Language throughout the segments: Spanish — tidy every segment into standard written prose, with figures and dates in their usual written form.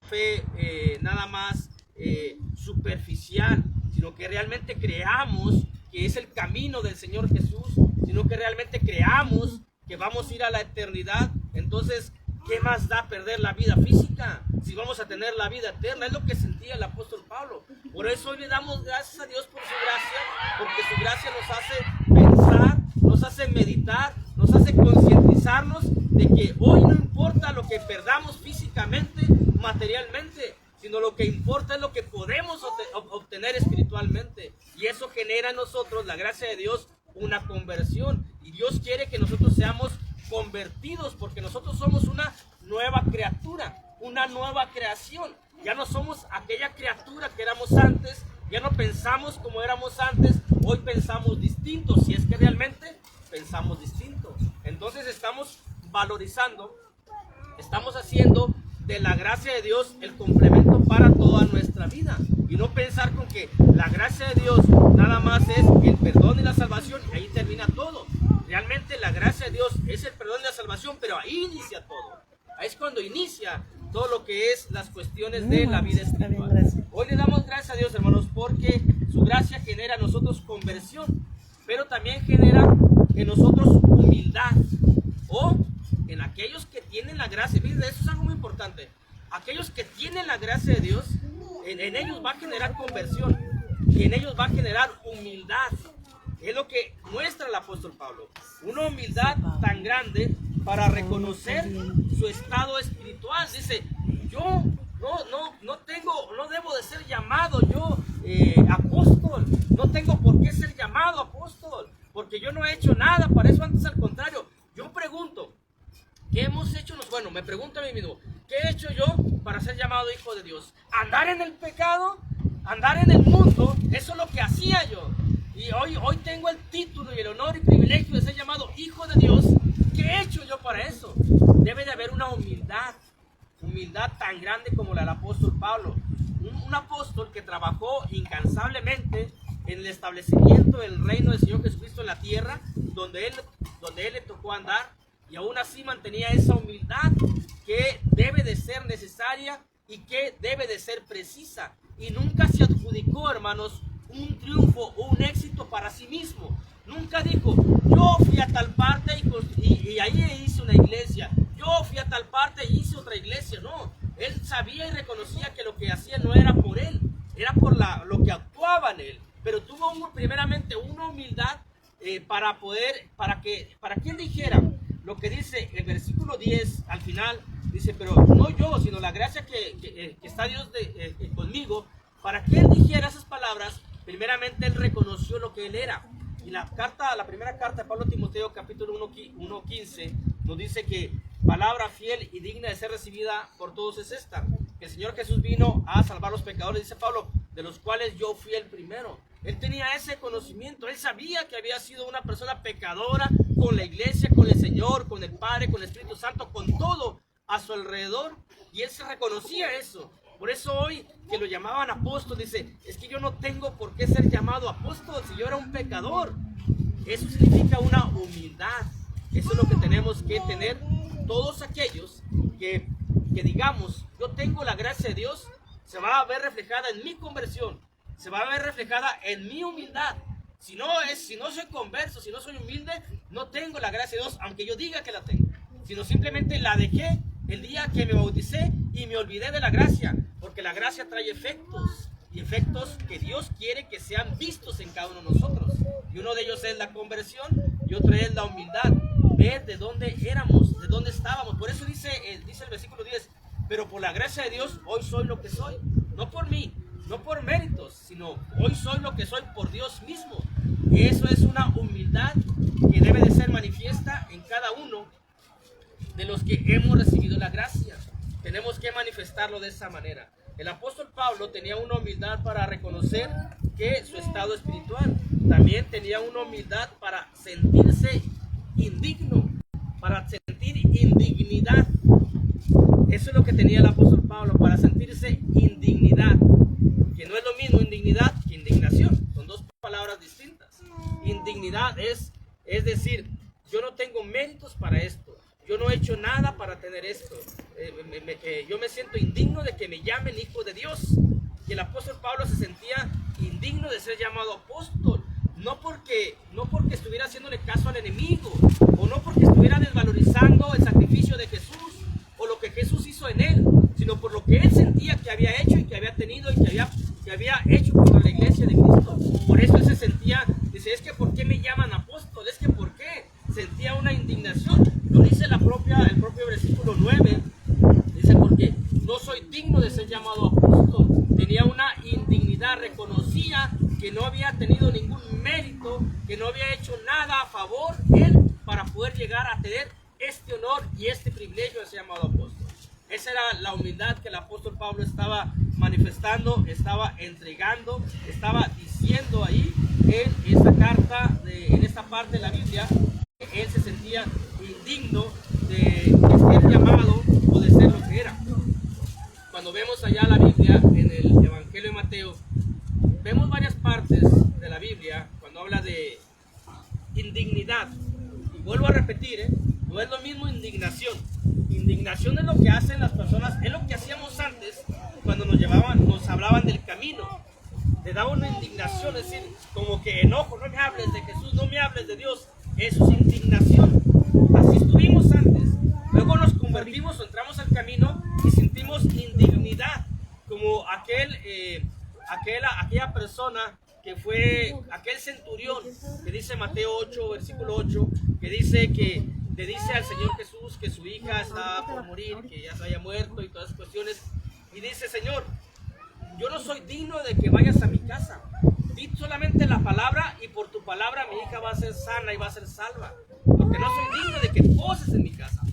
fe nada más superficial, sino que realmente creamos que es el camino del Señor Jesús, sino que realmente creamos que vamos a ir a la eternidad. Entonces, ¿qué más da perder la vida física si vamos a tener la vida eterna? Es lo que sentía el apóstol Pablo. Por eso hoy le damos gracias a Dios por su gracia, porque su gracia nos hace pensar, nos hace meditar, nos hace concientizarnos de que hoy no importa lo que perdamos físicamente, materialmente, sino lo que importa es lo que podemos obtener espiritualmente. Y eso genera en nosotros, la gracia de Dios, una conversión. Y Dios quiere que nosotros seamos convertidos, porque nosotros somos una nueva criatura, una nueva creación. Ya no somos aquella criatura que éramos antes, ya no pensamos como éramos antes, hoy pensamos distinto, si es que realmente pensamos distinto. Entonces estamos valorizando, estamos haciendo de la gracia de Dios el complemento para toda nuestra vida, y no pensar con que la gracia de Dios nada más es el perdón y la salvación y ahí termina todo. Realmente la gracia de Dios es el perdón y la salvación, pero ahí inicia todo. Ahí es cuando inicia todo lo que es las cuestiones de la vida espiritual. Hoy le damos gracias a Dios, hermanos, porque su gracia genera en nosotros conversión, pero también genera en nosotros humildad, o en aquellos que tienen la gracia. Miren, eso es algo muy importante. Aquellos que tienen la gracia de Dios, en ellos va a generar conversión y en ellos va a generar humildad. Es lo que muestra el apóstol Pablo, una humildad tan grande para reconocer su estado espiritual. Dice, yo no debo de ser llamado yo apóstol, no tengo por qué ser llamado apóstol, porque yo no he hecho nada para eso. Antes, al contrario, yo pregunto, ¿qué hemos hecho? Bueno, me pregunto a mí mismo, ¿qué he hecho yo para ser llamado hijo de Dios? ¿Andar en el pecado? ¿Andar en el mundo? Eso es lo que hacía yo. Y hoy tengo el título y el honor y privilegio de ser llamado hijo de Dios. ¿Qué he hecho yo para eso? Debe de haber una humildad tan grande como la del apóstol Pablo. Un apóstol que trabajó incansablemente en el establecimiento del reino del Señor Jesucristo en la tierra, donde él le tocó andar, y aún así mantenía esa humildad que debe de ser necesaria y que debe de ser precisa. Y nunca se adjudicó, hermanos, un triunfo o un éxito para sí mismo. Nunca dijo, yo fui a tal parte y ahí hice una iglesia, yo fui a tal parte y hice otra iglesia. No, él sabía y reconocía que lo que hacía no era por él, era por lo que actuaba en él. Pero tuvo primeramente una humildad para que él dijera lo que dice el versículo 10 al final. Dice, pero no yo, sino la gracia que está Dios conmigo. Para que él dijera esas palabras, primeramente él reconoció lo que él era. Y la primera carta de Pablo a Timoteo, capítulo 1:15, nos dice que palabra fiel y digna de ser recibida por todos es esta: que el Señor Jesús vino a salvar a los pecadores, dice Pablo, de los cuales yo fui el primero. Él tenía ese conocimiento, él sabía que había sido una persona pecadora, con la iglesia, con el Señor, con el Padre, con el Espíritu Santo, con todo a su alrededor, y él se reconocía eso. Por eso hoy que lo llamaban apóstol, dice, es que yo no tengo por qué ser llamado apóstol si yo era un pecador. Eso significa una humildad. Eso es lo que tenemos que tener todos aquellos que digamos, yo tengo la gracia de Dios. Se va a ver reflejada en mi conversión, se va a ver reflejada en mi humildad. Si no soy converso, si no soy humilde, no tengo la gracia de Dios, aunque yo diga que la tengo, sino simplemente la dejé el día que me bauticé y me olvidé de la gracia, porque la gracia trae efectos, y efectos que Dios quiere que sean vistos en cada uno de nosotros. Y uno de ellos es la conversión, y otro es la humildad, ver de dónde éramos, de dónde estábamos. Por eso dice el versículo 10, pero por la gracia de Dios hoy soy lo que soy, no por mí, no por méritos, sino hoy soy lo que soy por Dios mismo. Y eso es una humildad que debe de ser manifiesta en cada uno de los que hemos recibido la gracia. Tenemos que manifestarlo de esa manera. El apóstol Pablo tenía una humildad para reconocer que su estado espiritual. También tenía una humildad para sentirse indigno, para sentir indignidad. Eso es lo que tenía el apóstol Pablo, para sentirse indignidad, que no es lo mismo indignidad que indignación, son dos palabras distintas. Indignidad es decir, yo no tengo méritos para esto, yo no he hecho nada para tener esto, yo me siento indigno de que me sino por lo que él sentía que había hecho y que había tenido y que había hecho contra la iglesia de Cristo. Por eso él se sentía, dice, es que ¿por qué me llaman apóstol? Es que ¿por qué? Sentía una indignación. Lo dice el propio versículo 9. Dice, porque no soy digno de ser llamado apóstol. Tenía una indignidad, reconocía que no había tenido ningún mérito, que no había hecho nada a favor él para poder llegar a tener este honor y este privilegio de ser llamado apóstol. Esa era la humildad que el apóstol Pablo estaba manifestando, estaba entregando, estaba diciendo ahí en esta carta, en esta parte de la Biblia, que él se sentía indigno de ser llamado o de ser lo que era. Cuando vemos allá la Biblia en el Evangelio de Mateo, vemos varias partes de la Biblia cuando habla de indignidad. Y vuelvo a repetir, no es lo mismo indignación. Indignación es lo que hacen las personas, es lo que hacíamos antes cuando nos hablaban del camino. Le daba una indignación, es decir, como que enojo, no me hables de Jesús, no me hables de Dios. Eso es indignación. Así estuvimos antes. Luego nos convertimos o entramos al camino y sentimos indignidad, como aquella persona que fue aquel centurión que dice Mateo 8, versículo 8, que dice que le dice al Señor Jesús que su hija está por morir, que ya se haya muerto y todas esas cuestiones, y dice, Señor, yo no soy digno de que vayas a mi casa, di solamente la palabra y por tu palabra mi hija va a ser sana y va a ser salva, porque no soy digno de que poses en mi casa.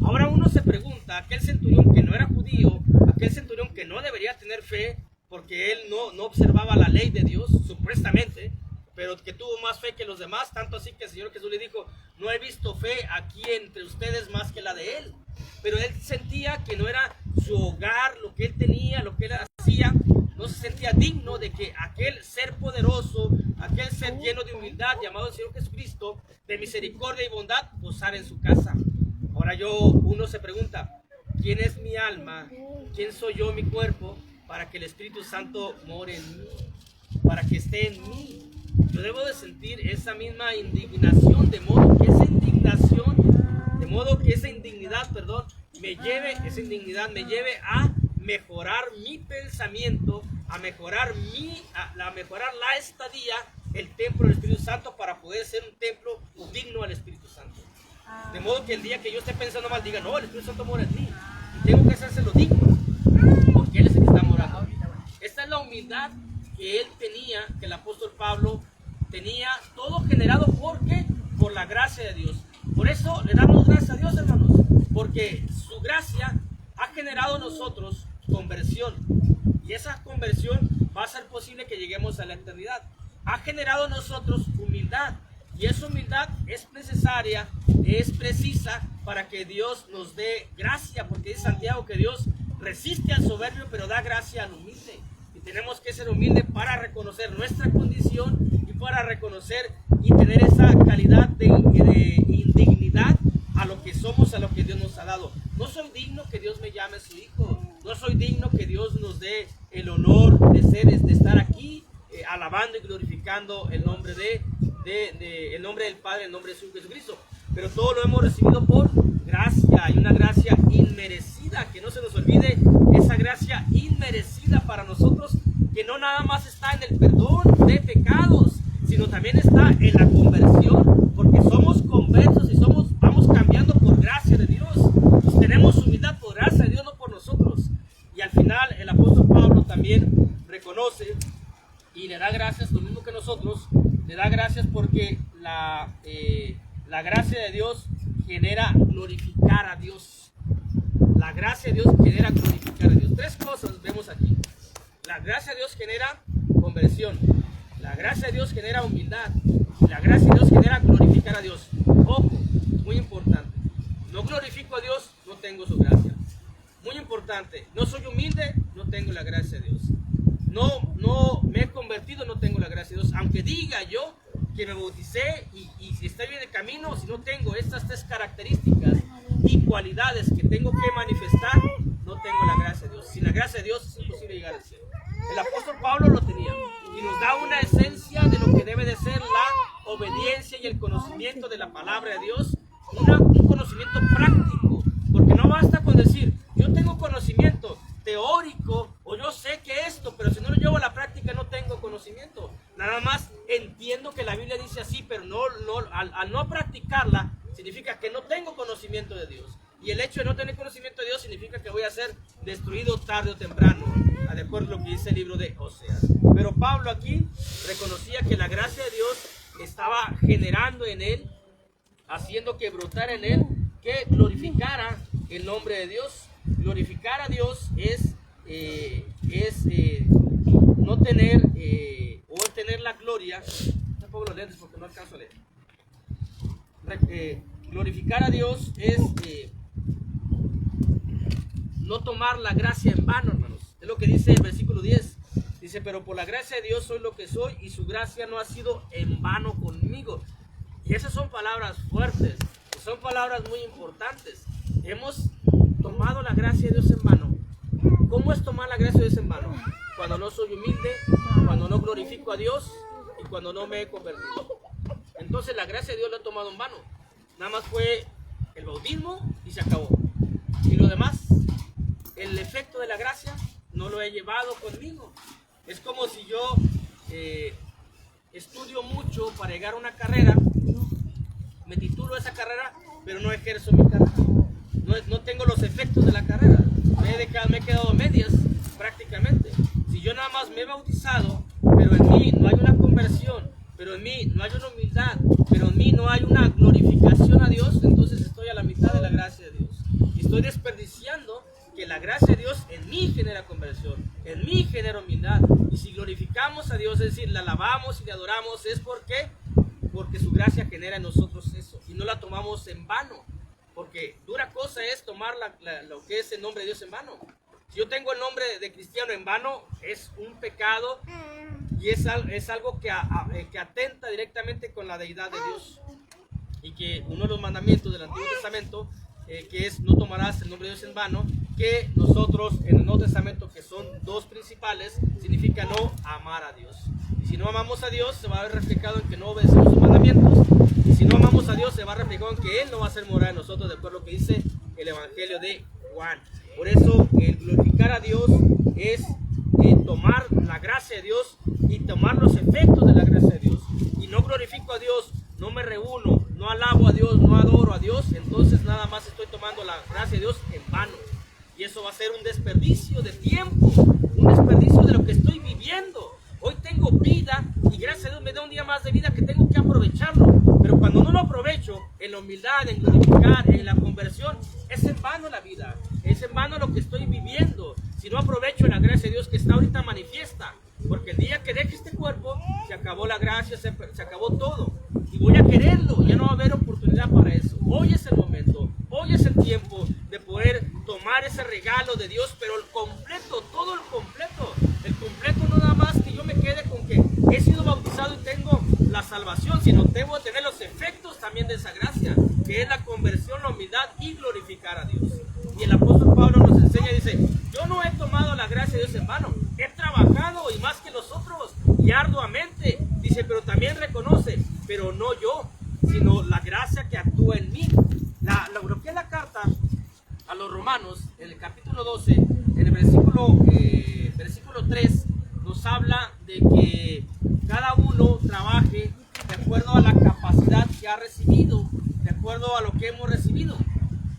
Ahora uno se pregunta, aquel centurión que no era judío, aquel centurión que no debería tener fe, porque él no observaba la ley de Dios, supuestamente, pero que tuvo más fe que los demás, tanto así que el Señor Jesús le dijo, no he visto fe aquí entre ustedes más que la de él. Pero él sentía que no era su hogar, lo que él tenía, lo que él hacía, no se sentía digno de que aquel ser poderoso, aquel ser lleno de humildad, llamado el Señor Jesucristo, de misericordia y bondad, posara en su casa. Ahora uno se pregunta, ¿quién es mi alma? ¿Quién soy yo, mi cuerpo? Para que el Espíritu Santo more en mí, para que esté en mí. Yo debo de sentir esa misma indignación, de modo que esa indignidad, me lleve a mejorar mi pensamiento, a mejorar la estadía, el templo del Espíritu Santo, para poder ser un templo digno al Espíritu Santo. De modo que el día que yo esté pensando mal, diga, no, el Espíritu Santo mora en mí, y tengo que hacérselo digno, porque Él es el que está morando. Esta es la humildad que él tenía, que el apóstol Pablo tenía, todo generado por la gracia de Dios. Por eso le damos gracias a Dios, hermanos, porque su gracia ha generado en nosotros conversión, y esa conversión va a ser posible que lleguemos a la eternidad. Ha generado en nosotros humildad, y esa humildad es necesaria, es precisa para que Dios nos dé gracia, porque dice Santiago que Dios resiste al soberbio, pero da gracia al humilde. Y tenemos que ser humildes para reconocer nuestra condición y para reconocer y tener esa calidad de indignidad a lo que somos, a lo que Dios nos ha dado. No soy digno que Dios me llame su hijo. No soy digno que Dios nos dé el honor de estar aquí alabando y glorificando el nombre el nombre del Padre, el nombre de su Jesucristo. Pero todo lo hemos recibido por gracia, y una gracia inmerecida, que no se nos olvide esa gracia inmerecida para nosotros, que no nada más está en el perdón de pecados, sino también está en la conversión, porque somos conversos y vamos cambiando por gracia de Dios. Pues tenemos humildad por gracia de Dios, no por nosotros. Y al final el apóstol Pablo también reconoce y le da gracias, lo mismo que nosotros, le da gracias porque la gracia de Dios genera glorificar a Dios. La gracia de Dios genera glorificar a Dios. Tres cosas vemos aquí. La gracia de Dios genera conversión. La gracia de Dios genera humildad. Y la gracia de Dios genera glorificar a Dios. Ojo, muy importante. No glorifico a Dios, no tengo su gracia. Muy importante. No soy humilde, no tengo la gracia de Dios. No me he convertido, no tengo la gracia de Dios. Aunque diga yo que me bauticé y si estoy bien en el camino, si no tengo estas tres características y cualidades que tengo que manifestar, no tengo la gracia de Dios. Sin la gracia de Dios es imposible llegar al cielo. El apóstol Pablo lo tenía y nos da una esencia de lo que debe de ser la obediencia y el conocimiento de la palabra de Dios, un conocimiento práctico, porque no basta con decir yo tengo conocimiento teórico o yo sé que esto, pero si no lo llevo a la práctica no tengo conocimiento. Nada más entiendo que la Biblia dice así, pero al no practicarla significa que no tengo conocimiento de Dios. Y el hecho de no tener conocimiento de Dios significa que voy a ser destruido tarde o temprano, de acuerdo a lo que dice el libro de Oseas. Pero Pablo aquí reconocía que la gracia de Dios estaba generando en él, haciendo que brotara en él, que glorificara el nombre de Dios. Glorificar a Dios es no tener o tener la gloria. No pongo los lentes porque no alcanzo a leer. Glorificar a Dios es no tomar la gracia en vano, hermanos. Es lo que dice el versículo 10. Dice, pero por la gracia de Dios soy lo que soy y su gracia no ha sido en vano conmigo. Y esas son palabras fuertes, son palabras muy importantes. Hemos tomado la gracia de Dios en vano. ¿Cómo es tomar la gracia de Dios en vano? Cuando no soy humilde, cuando no glorifico a Dios y cuando no me he convertido. Entonces la gracia de Dios la he tomado en vano. Nada más fue el bautismo y se acabó. Y lo demás, el efecto de la gracia no lo he llevado conmigo. Es como si yo estudio mucho para llegar a una carrera, me titulo esa carrera, pero no ejerzo mi carrera. No tengo los efectos de la carrera. Me he quedado a medias prácticamente. Si yo nada más me he bautizado, pero en mí no hay una conversión, pero en mí no hay una humildad, pero en mí no hay una glorificación a Dios, entonces estoy a la mitad de la gracia de Dios. Y estoy desperdiciando que la gracia de Dios en mí genera conversión, en mí genera humildad. Y si glorificamos a Dios, es decir, le alabamos y le adoramos, es porque su gracia genera en nosotros eso. Y no la tomamos en vano. Porque dura cosa es tomar lo que es el nombre de Dios en vano. Si yo tengo el nombre de cristiano en vano, es un pecado y es algo que atenta directamente con la deidad de Dios. Y que uno de los mandamientos del Antiguo Testamento, que es no tomarás el nombre de Dios en vano, que nosotros en el Nuevo Testamento, que son dos principales, significa no amar a Dios. Y si no amamos a Dios, se va a ver reflejado en que no obedecemos sus mandamientos. Y si no amamos a Dios, se va a reflejar en que Él no va a hacer morar en nosotros, de acuerdo a lo que dice el Evangelio de Juan. Por eso, el glorificar a Dios es tomar la gracia de Dios y tomar los efectos de la gracia de Dios. Y no glorifico a Dios, no me reúno, no alabo a Dios, no adoro a Dios, entonces nada más estoy tomando la gracia de Dios en vano. Y eso va a ser un desperdicio de tiempo, un desperdicio de lo que estoy viviendo. Hoy tengo vida y gracias a Dios me da un día más de vida que tengo que aprovecharlo. Pero cuando no lo aprovecho en la humildad, en glorificar, en la conversión, es en vano la vida. Es en vano lo que estoy viviendo. Si no aprovecho la gracia de Dios que está ahorita manifiesta. Porque el día que deje este cuerpo, se acabó la gracia, se acabó todo. Y voy a quererlo, ya no va a haber oportunidad para eso. Hoy es el momento, hoy es el tiempo de poder tomar ese regalo de Dios, pero el completo, todo el completo. El completo no nada más que yo me quede con que he sido bautizado y tengo la salvación, sino debo tener los efectos también de esa gracia, que es la conversión, la humildad y glorificar a Dios. Y el apóstol Pablo nos enseña y dice, yo no he tomado la gracia de Dios en vano, he trabajado y más que los otros y arduamente, dice, pero también reconoce, pero no yo, sino la gracia que actúa en mí. Lo que es la carta a los Romanos, en el capítulo 12, en el versículo 3, nos habla de que cada uno trabaje de acuerdo a la capacidad que ha recibido, de acuerdo a lo que hemos recibido.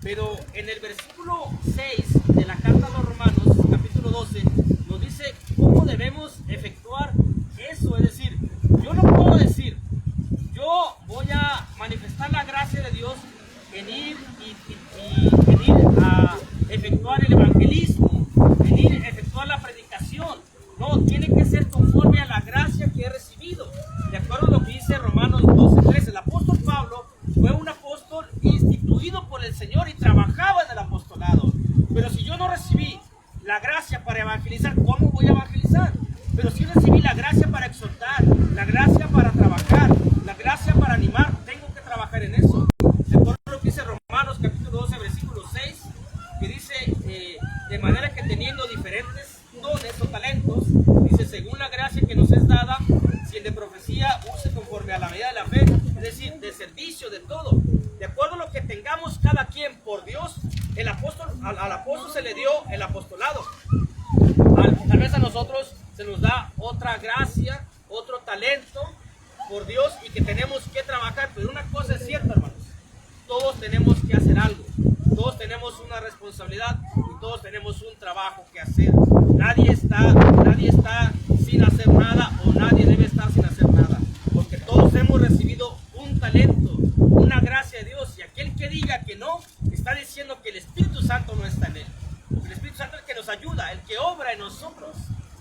Pero en el versículo 6 de la carta a los Romanos, capítulo 12, nos dice cómo debemos efectuar eso. Es decir, yo no puedo decir, yo voy a manifestar la gracia de Dios en ir a efectuar el evangelismo, en ir a efectuar la predicación. No, tiene que ser conforme a la gracia que he recibido. De acuerdo a lo que dice Romanos 12:13, el apóstol Pablo fue un apóstol instituido por el Señor y trabajaba en el apostolado. Pero si yo no recibí la gracia para evangelizar, ¿cómo voy a evangelizar? Pero si recibí la gracia para exhortar, la gracia para trabajar, la gracia para animar, tengo que trabajar en eso. De acuerdo a lo que dice Romanos capítulo 12, versículo 6, que dice, de manera que teniendo diferentes dones o talentos, dice, según la gracia que nos es dada, si el de profecía use conforme a la medida de la fe, es decir, de servicio, de todo, de acuerdo a lo que tengamos cada quien por Dios. Al apóstol se le dio Tal vez a nosotros se nos da otra gracia, otro talento por Dios y que tenemos que trabajar, pero una cosa es cierta, hermanos, todos tenemos que hacer algo, todos tenemos una responsabilidad y todos tenemos un trabajo que hacer. Nadie está sin hacer nada o nadie debe estar sin hacer nada, porque todos hemos recibido un talento, una gracia de Dios, y aquel que diga que no, está diciendo que el Espíritu Santo no está en él. El Espíritu Santo es el que nos ayuda, el que obra en nosotros.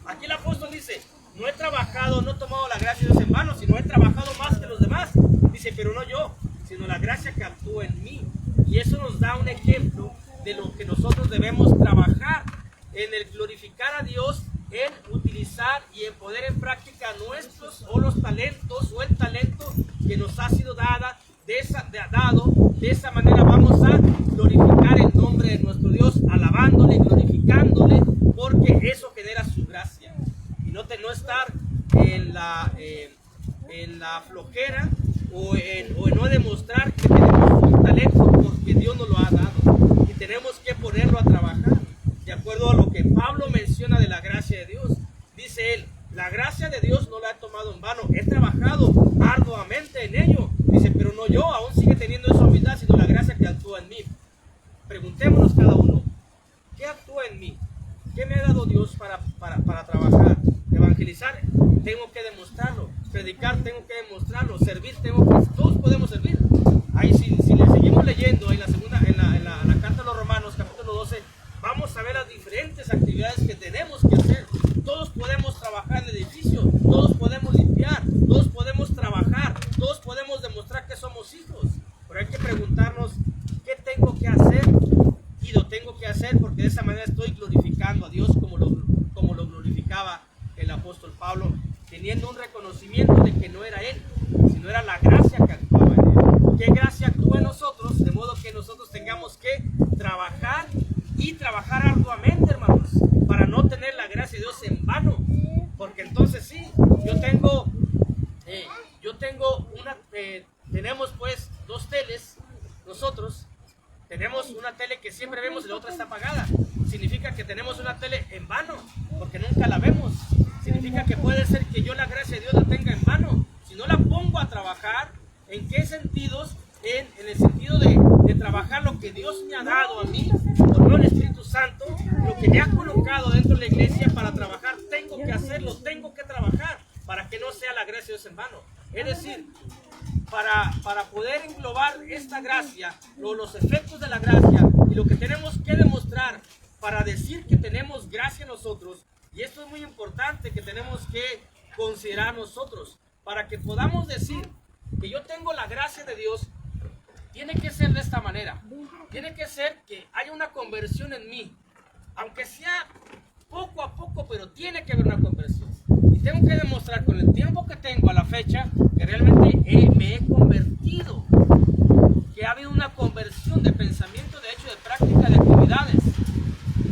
Aquí el apóstol dice, no he trabajado, no he tomado la gracia de Dios en vano, sino he trabajado más que los demás. Dice, pero no yo, sino la gracia que actúa en mí. Y eso nos da un ejemplo de lo que nosotros debemos trabajar en el glorificar a Dios, en utilizar y en poner en práctica nuestros o los talentos o el talento que nos ha sido dado. De esa manera vamos a glorificar el nombre de nuestro Dios, alabándole, glorificándole, porque eso genera su gracia. Y no estar en la flojera o en no demostrar que tenemos un talento porque Dios nos lo ha dado. Y tenemos que ponerlo a trabajar. De acuerdo a lo que Pablo menciona de la gracia de Dios, dice él, la gracia de Dios no la he tomado en vano, he trabajado arduamente en ello. Dice, pero no yo, aún sigue teniendo esa humildad, sino la gracia que actúa en mí. Preguntémonos cada uno, ¿qué actúa en mí? ¿Qué me ha dado Dios para trabajar? Evangelizar, tengo que demostrarlo. Predicar, tengo que demostrarlo. Servir, todos podemos servir. Ahí si le seguimos leyendo en la carta a los Romanos, capítulo 12, vamos a ver las diferentes actividades que tenemos que hacer. Todos podemos trabajar en el edificio, todos podemos limpiar, todos podemos trabajar, todos podemos demostrar que somos hijos. Pero hay que preguntarnos, ¿qué tengo que hacer? Y lo tengo que hacer porque de esa manera estoy glorificando a Dios como lo glorificaba el apóstol Pablo, teniendo un reconocimiento de que no era él, sino era la gracia que actuaba en él. ¿Qué gracia actúa en nosotros? De modo que nosotros tengamos que trabajar y trabajar arduamente, hermanos, para no tener la gracia de Dios en vano. Porque entonces sí, tenemos pues dos teles, nosotros tenemos una tele que siempre vemos y la otra está apagada. Significa que tenemos una tele en vano, porque nunca la vemos. Significa que puede ser que yo la gracia de Dios la tenga en vano. Si no la pongo a trabajar, ¿en qué sentidos? En el sentido de trabajar lo que Dios me ha dado a mí, por medio del Espíritu Santo, lo que me ha colocado dentro de la iglesia para trabajar, tengo que hacerlo, tengo que trabajar, para que no sea la gracia de Dios en vano. Es decir, para poder englobar esta gracia, los efectos de la gracia y lo que tenemos que demostrar para decir que tenemos gracia nosotros, y esto es muy importante que tenemos que considerar nosotros, para que podamos decir que yo tengo la gracia de Dios, tiene que ser de esta manera, tiene que ser que haya una conversión en mí, aunque sea poco a poco, pero tiene que haber una conversión. Y tengo que demostrar con el tiempo que tengo a la fecha que realmente me he convertido, que ha habido una conversión de pensamiento, de hecho, de práctica, de actividades.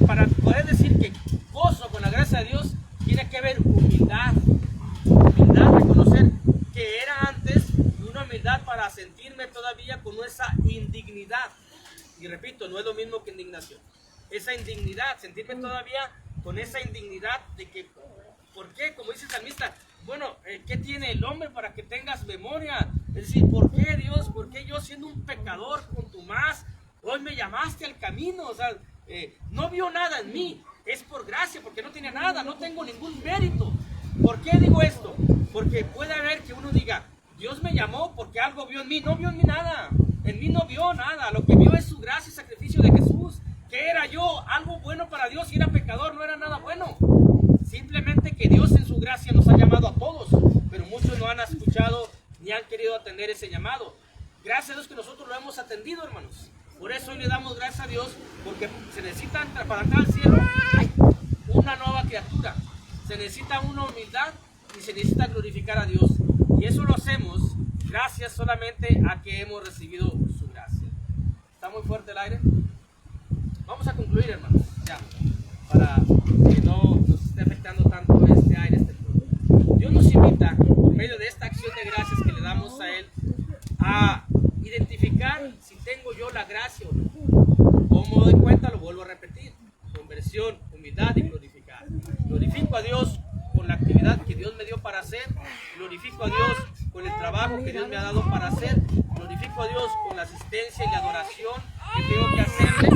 Para poder decir que gozo con la gracia de Dios, tiene que haber humildad, reconocer que era antes una humildad para sentirme todavía con esa indignidad. Y repito, no es lo mismo que indignación. Esa indignidad, sentirme todavía con esa indignidad de que, ¿por qué? Como dice el salmista, bueno, ¿qué tiene el hombre para que tengas memoria? Es decir, ¿por qué Dios? ¿Por qué yo siendo un pecador contumaz, hoy me llamaste al camino? O sea, no vio nada en mí, es por gracia, porque no tiene nada, no tengo ningún mérito. ¿Por qué digo esto? Porque puede haber que uno diga, Dios me llamó porque algo vio en mí. No vio en mí nada, en mí no vio nada, lo que vio es su gracia y sacrificio de Jesús. ¿Qué era yo? Algo bueno para Dios, y era pecador, no era nada bueno. Simplemente que Dios en su gracia nos ha llamado a todos, pero muchos no han escuchado ni han querido atender ese llamado. Gracias a Dios que nosotros lo hemos atendido, hermanos. Por eso hoy le damos gracias a Dios, porque se necesita, para entrar al cielo, una nueva criatura. Se necesita una humildad y se necesita glorificar a Dios. Y eso lo hacemos gracias solamente a que hemos recibido su gracia. ¿Está muy fuerte el aire? Vamos a concluir, hermanos, ya, para que no nos esté afectando tanto este aire, este flujo. Dios nos invita, por medio de esta acción de gracias que le damos a Él, a identificar si tengo yo la gracia o no. Como doy cuenta, lo vuelvo a repetir: conversión, humildad y glorificación. a Dios por la actividad que Dios me dio para hacer. Glorifico a Dios con el trabajo que Dios me ha dado para hacer. Glorifico a Dios con la asistencia y la adoración que tengo que hacerle.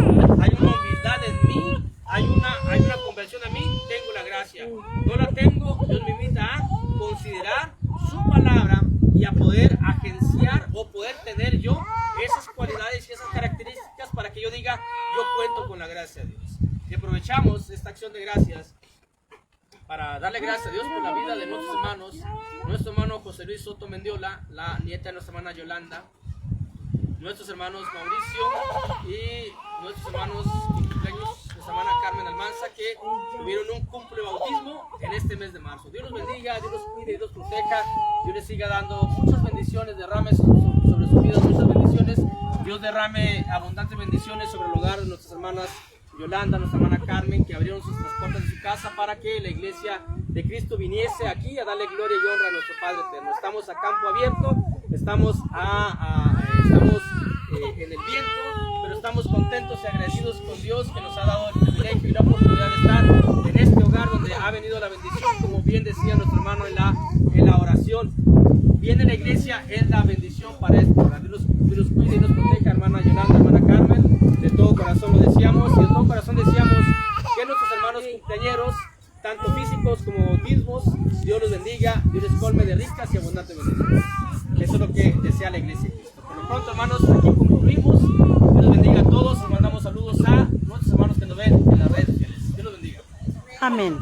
Hay una humildad en mí, hay una conversión en mí. Tengo la gracia. No la tengo, Dios me invita a considerar su palabra y a poder agenciar o poder tener yo esas cualidades y esas características para que yo diga, yo cuento con la gracia de Dios. Y aprovechamos esta acción de gracias para darle gracias a Dios por la vida de nuestros hermanos, nuestro hermano José Luis Soto Mendiola, la nieta de nuestra hermana Yolanda, nuestros hermanos Mauricio y nuestros hermanos cumpleaños, nuestra hermana Carmen Almanza, que tuvieron un cumple bautismo en este mes de marzo. Dios los bendiga, Dios los cuide, Dios los proteja, Dios les siga dando muchas bendiciones, derrame sobre sus vidas muchas bendiciones, Dios derrame abundantes bendiciones sobre el hogar de nuestras hermanas Yolanda, nuestra hermana Carmen, que abrieron sus puertas de su casa para que la iglesia de Cristo viniese aquí a darle gloria y honra a nuestro Padre eterno. Estamos a campo abierto, estamos en el viento, pero estamos contentos y agradecidos con Dios que nos ha dado el privilegio y la oportunidad de estar en este hogar donde ha venido la bendición, como bien decía nuestro hermano en la oración. Viene la iglesia, es la bendición para este hogar. Dios los cuide y nos proteja, hermana Yolanda, hermana Carmen. De todo corazón lo deseamos y de todo corazón deseamos que nuestros hermanos cumpleañeros, tanto físicos como bautismos, Dios los bendiga, Dios les colme de ricas y abundantes bendiciones. Eso es lo que desea la iglesia de Cristo. Por lo pronto, hermanos, aquí concluimos. Dios los bendiga a todos y mandamos saludos a nuestros hermanos que nos ven en las redes sociales. Dios los bendiga. Amén.